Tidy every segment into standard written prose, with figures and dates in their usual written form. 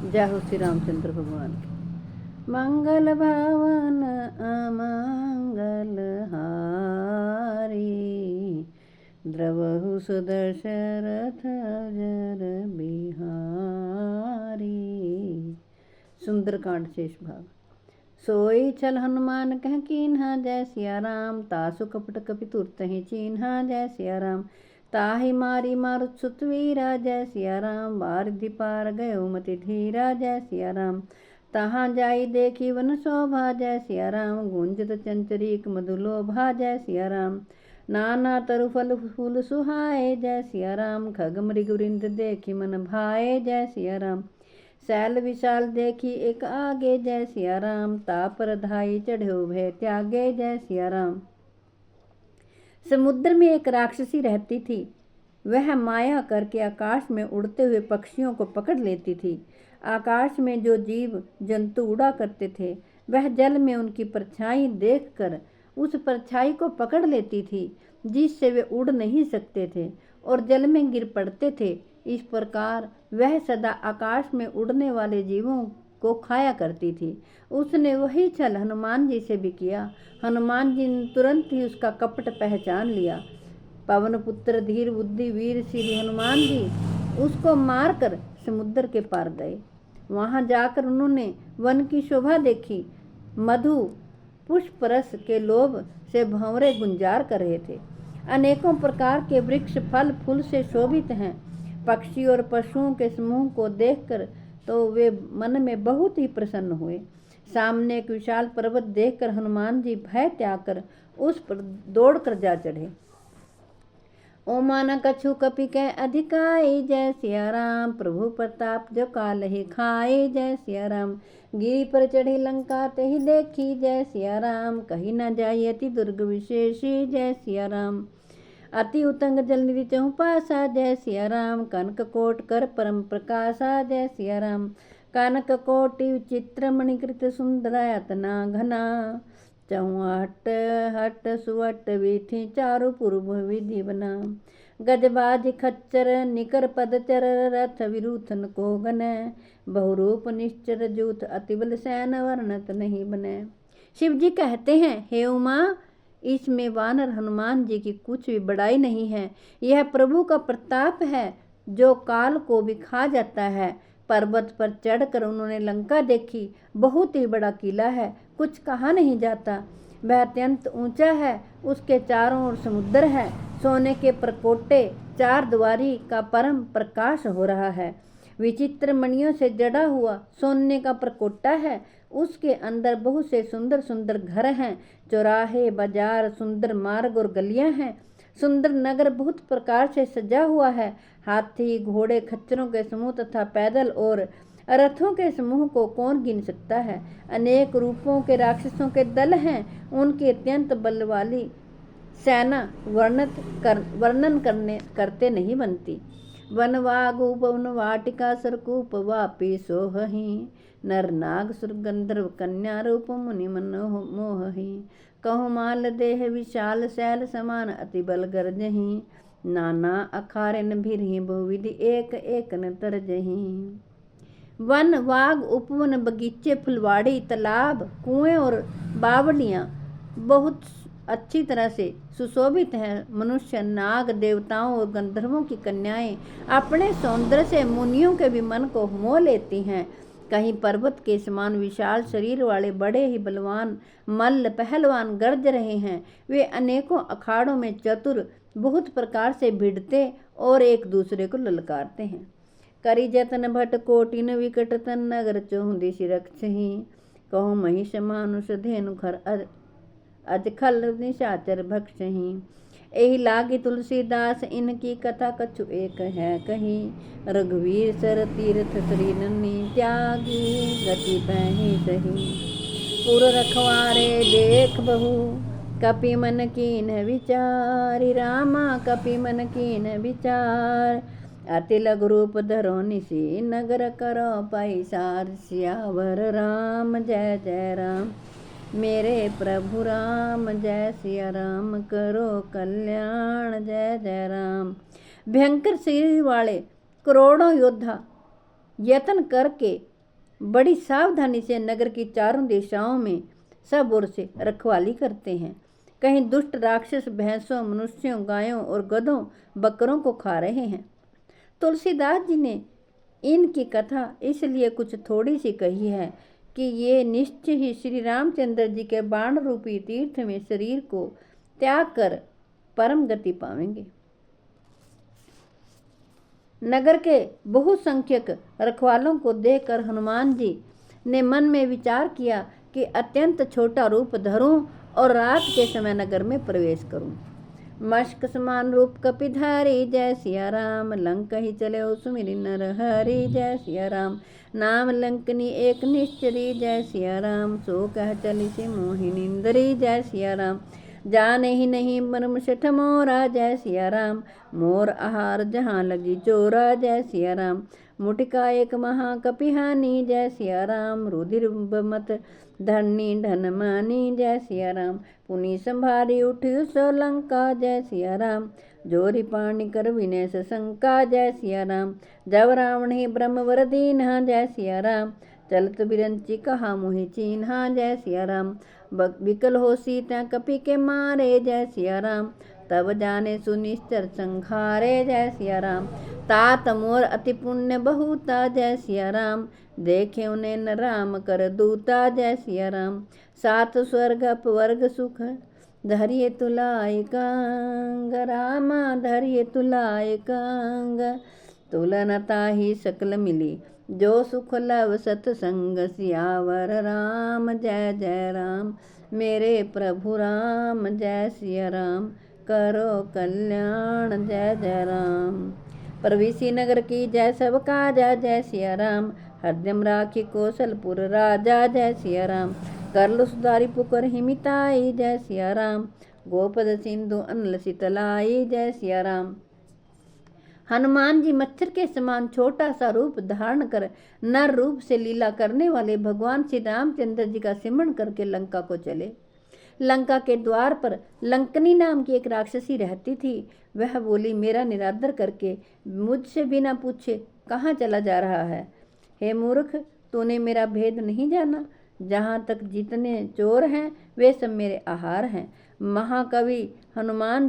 जय हो श्री रामचंद्र भगवान की। मंगल भवन अमंगल हारी, द्रवहु सुदशरथ जर बिहारी। सुंदरकांड शेष भाग। सोई छल हनुमान कह कीन्हा, जय सिया राम। तासु कपट कपि तुरत ही चीन्हा, जय सिया राम। ताहि मारी मारुत सुत वीरा, जय सिया राम। बारिधि पार गयो मति धीरा, जय सिया राम। तहाँ जाई देखी वन शोभा, जय सिया राम। गूंजत चंचरीक मधुलोभा, जय सिया राम। नाना तरु फल फूल सुहाए, जय सिया राम। खग मृग वृंद देखी मन भाए, जय सिया राम। सैल विशाल देखी एक आगे, जय सिया राम। तापर धाई चढ़ो भय त्यागे, जय सिया राम। समुद्र में एक राक्षसी रहती थी। वह माया करके आकाश में उड़ते हुए पक्षियों को पकड़ लेती थी। आकाश में जो जीव जंतु उड़ा करते थे, वह जल में उनकी परछाई देखकर उस परछाई को पकड़ लेती थी, जिससे वे उड़ नहीं सकते थे और जल में गिर पड़ते थे। इस प्रकार वह सदा आकाश में उड़ने वाले जीवों को खाया करती थी। उसने वही छल हनुमान जी से भी किया। हनुमान जी ने तुरंत ही उसका कपट पहचान लिया। पवन पुत्र धीर बुद्धि वीर श्री हनुमान जी उसको मारकर समुद्र के पार गए। वहां जाकर उन्होंने वन की शोभा देखी। मधु पुष्प रस के लोभ से भंवरे गुंजार कर रहे थे। अनेकों प्रकार के वृक्ष फल फूल से शोभित हैं। पक्षी और पशुओं के समूह को देखकर तो वे मन में बहुत ही प्रसन्न हुए। सामने एक विशाल पर्वत देखकर हनुमान जी भय त्याग कर उस पर दौड़कर जा चढ़े। ओ माना कछु कपि कह अधिकाई, जय सिया राम। प्रभु प्रताप जो काल ही खाए, जय सिया राम। गिरी पर चढ़ी लंका ते ही देखी, जय सिया राम। कही न जाई अति दुर्ग विशेषी, जय सिया राम। अति उतंग जल निधि चहु पासा, जय सिया राम। कनक कोट कर परम प्रकाशा, जय सिया राम। कनक कोटि विचित्र मणिकृत सुंदरायतना घना। चहु हट हट सुवट वीथी चारु पूर्व विधि बना। गजबाज खच्चर निकर पदचर रथ विरूथन को गने। बहुरूप निश्चर जूथ अति बल सैन वर्णत नहीं बने। शिव जी कहते हैं, हे उमा, इसमें वानर हनुमान जी की कुछ भी बड़ाई नहीं है। यह प्रभु का प्रताप है जो काल को भी खा जाता है। पर्वत पर चढ़कर उन्होंने लंका देखी। बहुत ही बड़ा किला है, कुछ कहा नहीं जाता। वह अत्यंत ऊंचा है, उसके चारों ओर समुद्र है। सोने के परकोटे चार द्वारी का परम प्रकाश हो रहा है। विचित्र मणियों से जड़ा हुआ सोने का परकोटा है। उसके अंदर बहुत से सुंदर सुंदर घर हैं। चौराहे बाजार सुंदर मार्ग और गलियां हैं। सुंदर नगर बहुत प्रकार से सजा हुआ है। हाथी घोड़े खच्चरों के समूह तथा पैदल और रथों के समूह को कौन गिन सकता है। अनेक रूपों के राक्षसों के दल हैं। उनकी अत्यंत बल वाली सेना वर्णन करते नहीं बनती। वन वागूप वन वाटिका सरकूप वापी सोहही। नर नाग सुर गंधर्व कन्या रूप मुनि मनोह मोहही। कहु माल देह विशाल शैल समान अति बल गर्जही। नाना अखारिन भिरही बहुविधि एक एक न तरजही। वन वाग उपवन बगीचे फुलवाड़ी तालाब कुएं और बावलियां बहुत अच्छी तरह से सुशोभित हैं। मनुष्य नाग देवताओं और गंधर्वों की कन्याएं अपने सौंदर्य से मुनियों के भी मन को मोह लेती हैं। कहीं पर्वत के समान विशाल शरीर वाले बड़े ही बलवान मल्ल पहलवान गरज रहे हैं। वे अनेकों अखाड़ों में चतुर बहुत प्रकार से भिड़ते और एक दूसरे को ललकारते हैं। करी जतन भट कोटिन विकट तन नगर चहुं दिशि रक्षहि। कहूँ महिष मानुष धेनु खर अजखल निशाचर भक्षहि। एहि लागी तुलसीदास इनकी कथा कछु एक है कही। रघुवीर सर तीर्थ श्री नन्ही त्यागी गति बहि सही। पुर रखवारे देख बहु कपि मन कीन विचारि। रामा कपि मन कीन विचार। अति लघु रूप धरो निसी नगर करो पैसार। सियावर राम जय जय राम। मेरे प्रभु राम जय सिया राम। करो कल्याण जय जय राम। भयंकर शरीर वाले करोड़ों योद्धा यत्न करके बड़ी सावधानी से नगर की चारों दिशाओं में सब ओर से रखवाली करते हैं। कहीं दुष्ट राक्षस भैंसों, मनुष्यों, गायों और गधों, बकरों को खा रहे हैं। तुलसीदास जी ने इनकी कथा इसलिए कुछ थोड़ी सी कही है कि ये निश्चय ही श्री रामचंद्र जी के बाण रूपी तीर्थ में शरीर को त्याग कर परम गति पावेंगे। नगर के बहुसंख्यक रखवालों को देखकर हनुमान जी ने मन में विचार किया कि अत्यंत छोटा रूप धरूं और रात के समय नगर में प्रवेश करूं। मशक समान रूप कपिधारी, जय सिया राम। लंक ही चले सुमिरि नर हरि, जय सिया राम। नाम लंकनी एक निश्चरी, जय सिया राम। सो कह चली से मोहिनी इंदरी, जय सिया राम। जाने ही नहीं मर्म सठ मोरा, जय सिया राम। मोर आहार जहाँ लगी चोरा, जय सिया राम। मुटिका एक महाकपिहानी, जय सिया राम। रुधिर मत धरनी ढन मानी, जय सिया राम। पुनि संभारी उठी सो लंका, जय सिया राम। जोरी पाणी कर विनय शंका, जय सिया राम। जब रावण ही ब्रह्म वर दीन्हा, जय सिया राम। चलत बिरंची कहा मुहि चीन्हा, जय सिया राम। विकल हो सीता कपि के मारे, जय सिया राम। तब जाने सुनिश्चर संहारे, जय सिया राम। तात मोर अति पुण्य बहुता, जय सिया राम। देखे उन्हें न राम कर दूता, जय सिया राम। सात स्वर्ग अपवर्ग सुख धरिये तुलायकांग, रामा धरिये तुलायकांग। तुलनता ही सकल मिली, जो सुख लव सतसंग। सियावर राम, जय जय राम। मेरे प्रभु राम, जय सिया राम। करो कल्याण, जय जय राम। प्रवेशी नगर की जय सब काजा, जय सिया राम। हरदम राखी कौशलपुर राजा, जय सिया राम। करल सुधारी पुकर हिमिताई, जय सिया राम। गोपद सिंधु अनल शीतलाई, जय सिया राम। हनुमान जी मच्छर के समान छोटा सा रूप धारण कर नर रूप से लीला करने वाले भगवान श्री रामचंद्र जी का सिमरण करके लंका को चले। लंका के द्वार पर लंकनी नाम की एक राक्षसी रहती थी। वह बोली, मेरा निरादर करके मुझसे बिना पूछे कहाँ चला जा रहा है? हे मूर्ख, तूने मेरा भेद नहीं जाना? जहाँ तक जितने चोर हैं वे सब मेरे आहार हैं। महाकपि हनुमान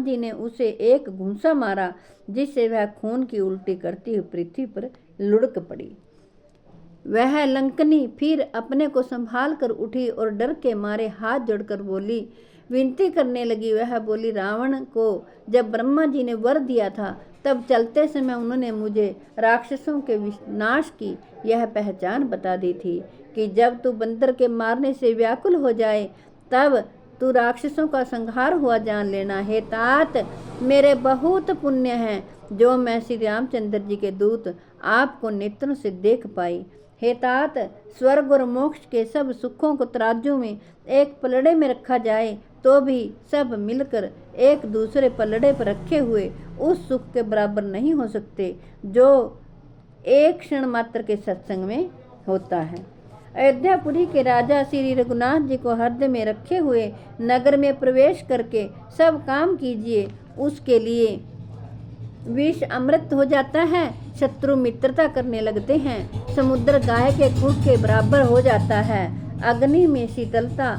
जी ने उसे एक घूंसा मारा, जिससे वह खून की उल्टी करती हुई पृथ्वी पर लुढ़क पड़ी। वह लंकनी फिर अपने को संभाल कर उठी और डर के मारे हाथ जोड़कर बोली, विनती करने लगी। वह बोली, रावण को जब ब्रह्मा जी ने वर दिया था, तब चलते समय उन्होंने मुझे राक्षसों के विनाश की यह पहचान बता दी थी कि जब तू बंदर के मारने से व्याकुल हो जाए, तब तू राक्षसों का संहार हुआ जान लेना। हे तात, मेरे बहुत पुण्य हैं जो मैं श्री रामचंद्र जी के दूत आपको नेत्रों से देख पाई। हे तात, स्वर्ग और मोक्ष के सब सुखों को तराजू में एक पलड़े में रखा जाए तो भी सब मिलकर एक दूसरे पलड़े पर रखे हुए उस सुख के बराबर नहीं हो सकते जो एक क्षण मात्र के सत्संग में होता है। अयोध्यापुरी के राजा श्री रघुनाथ जी को हृदय में रखे हुए नगर में प्रवेश करके सब काम कीजिए, उसके लिए विष अमृत हो जाता है, शत्रु मित्रता करने लगते हैं, समुद्र गाय के खूट के बराबर हो जाता है, अग्नि में शीतलता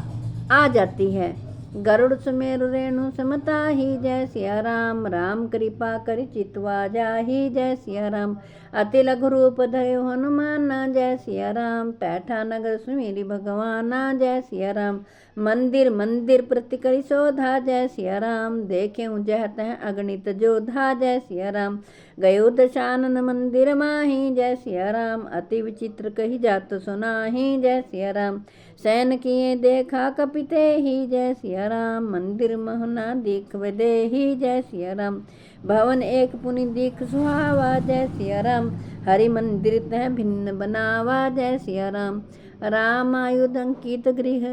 आ जाती है। गरुड़ सुमेरु रेणु समता ही, जय सिया राम। राम कृपा करि चितवा जाहि, जय सिया राम। अति लघु रूप धरे हनुमाना, जय सिया राम। पैठा नगर सुमेरि भगवाना, जय सिया राम। मंदिर मंदिर प्रति करि शोधा, जय सिया राम। देखे जह तह अगणित जोधा, जय सिया राम। गयो दशानन मंदिर माही, जय सिया राम। अति विचित्र कही जात सुनाही, जय सिया राम। सैन किए देखा कपिते ही, जय सिया राम। मंदिर मोहना दीख देही, जय सिया राम। भवन एक पुनि दीख सुहावा, जय सिया राम। हरि मंदिर तह भिन्न बनावा, जय सिया राम। राम आयुध अंकित गृह,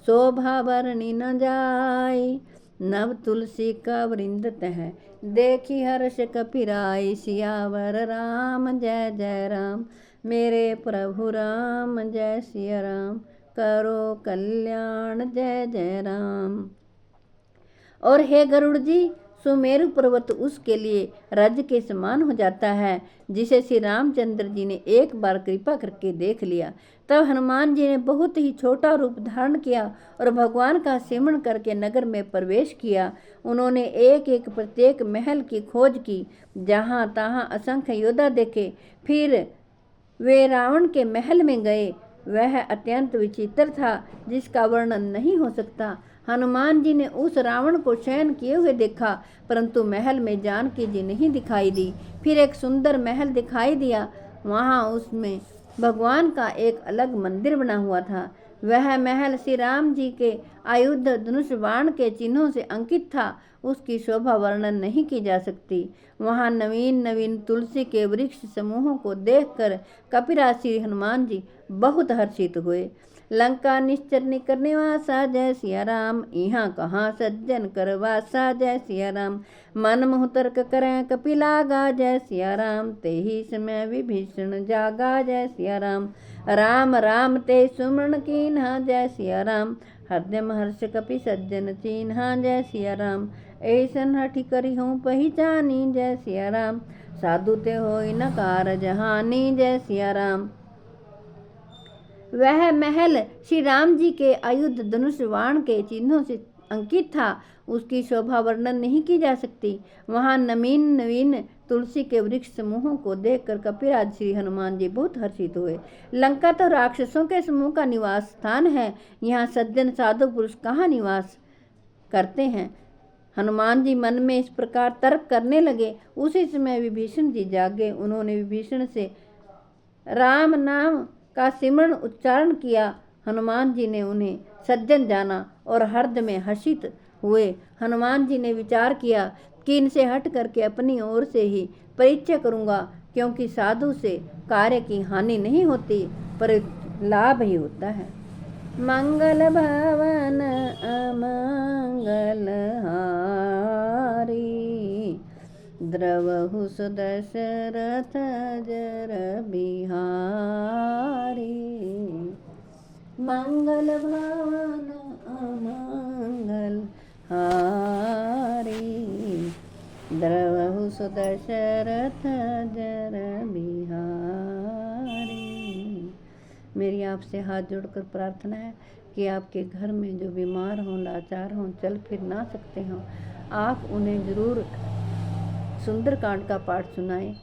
शोभा वर्णि न जाय। नव तुलसी का वृंद तह, देखी हर्ष कपिराय। सियावर राम, जय जय राम। मेरे प्रभु राम, जय सिया राम। करो कल्याण, जय जय राम। और हे गरुड़ जी, सुमेरु पर्वत उसके लिए रज के समान हो जाता है, जिसे श्री रामचंद्र जी ने एक बार कृपा करके देख लिया। तब हनुमान जी ने बहुत ही छोटा रूप धारण किया और भगवान का सिमरण करके नगर में प्रवेश किया। उन्होंने एक एक प्रत्येक महल की खोज की, जहाँ तहाँ असंख्य योद्धा देखे। फिर वे रावण के महल में गए। वह अत्यंत विचित्र था, जिसका वर्णन नहीं हो सकता। हनुमान जी ने उस रावण को शयन किए हुए देखा, परंतु महल में जानकी जी नहीं दिखाई दी। फिर एक सुंदर महल दिखाई दिया। वहाँ उसमें भगवान का एक अलग मंदिर बना हुआ था। वह महल श्री राम जी के आयुध धनुष बाण के चिन्हों से अंकित था। उसकी शोभा वर्णन नहीं की जा सकती। वहाँ नवीन नवीन तुलसी के वृक्ष समूहों को देखकर कपिराज श्री हनुमान जी बहुत हर्षित हुए। लंका निश्चर करने वासा जय सिया राम, यहाँ कहाँ सज्जन करवासा जय सिया राम। मन मुह तर्क करें कपिलागा जय सिया राम, ते ही समय विभीषण जागा जय सिया राम। राम राम ते सुमरण कीन्हा जय सिया राम, हृदय हर्ष कपि सज्जन चीन्हा जय सिया राम। ऐसन हठि करी हूँ पहचानी जय सिया राम, साधु ते होई न कार जहानी जय सिया राम। वह महल श्री राम जी के आयुध धनुष बाण के चिन्हों से अंकित था। उसकी शोभा वर्णन नहीं की जा सकती। वहाँ नवीन नवीन तुलसी के वृक्ष समूहों को देखकर कपिराज श्री हनुमान जी बहुत हर्षित हुए। लंका तो राक्षसों के समूह का निवास स्थान है, यहाँ सज्जन साधु पुरुष कहाँ निवास करते हैं। हनुमान जी मन में इस प्रकार तर्क करने लगे। उसी समय विभीषण जी जागे। उन्होंने विभीषण से राम नाम का सिमरण उच्चारण किया। हनुमान जी ने उन्हें सज्जन जाना और हृदय में हर्षित हुए। हनुमान जी ने विचार किया कि इनसे हट करके अपनी ओर से ही परीक्षा करूंगा, क्योंकि साधु से कार्य की हानि नहीं होती पर लाभ ही होता है। मंगल भवन अमंगल हारी, द्रवहु सुदशरथ जर बिहारी। मंगल भवन अमंगल हारी, द्रवहु सुदशरथ जर बिहारी। मेरी आपसे हाथ जोड़कर प्रार्थना है कि आपके घर में जो बीमार हों, लाचार हों, चल फिर ना सकते हों, आप उन्हें ज़रूर सुंदरकांड का पाठ सुनाएं,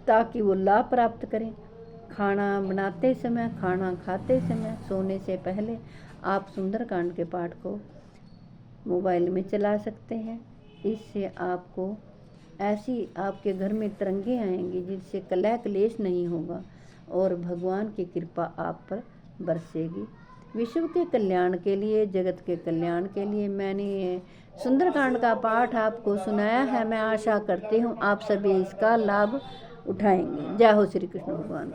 ताकि वो लाभ प्राप्त करें। खाना बनाते समय, खाना खाते समय, सोने से पहले आप सुंदरकांड के पाठ को मोबाइल में चला सकते हैं। इससे आपको ऐसी आपके घर में तरंगे आएंगी जिससे कलह क्लेश नहीं होगा और भगवान की कृपा आप पर बरसेगी। विश्व के कल्याण के लिए, जगत के कल्याण के लिए मैंने ये सुंदरकांड का पाठ आपको सुनाया है। मैं आशा करती हूँ आप सभी इसका लाभ उठाएंगे। जय हो श्री कृष्ण भगवान।